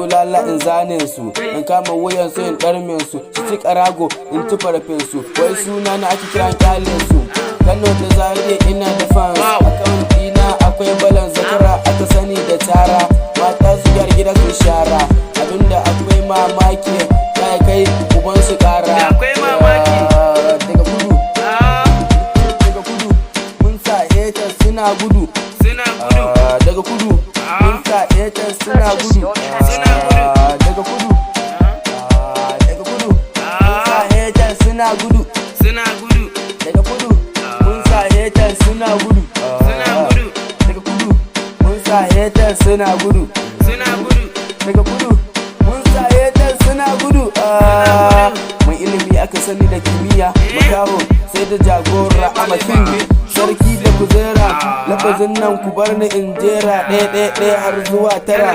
bulala in zane su, in kama wuyan su in ɗarmin su ci karago in ci farfin su. Wai suna na ake kiran kyalin su. Kano da Zaria ina da fans, account dina akwai balan zakara aka sani da tara. Mata su gyara gida su shara, abinda akwai mamaki ya kai uban su kara. Daga kudu mun sa haters suna gudu. Daga kudu mun sa haters suna gudu. Daga kudu mun sa haters suna gudu. Daga kudu mun sa haters suna gudu. Daga kudu mun sa haters suna gudu. Daga kudu mun sa haters suna gudu. Mai ilimi aka sani da kimiyya, makaho sai da jagora a makin sarki da kuzera. Lafazin nan ku bar ni in jera ɗaya har zuwa tara.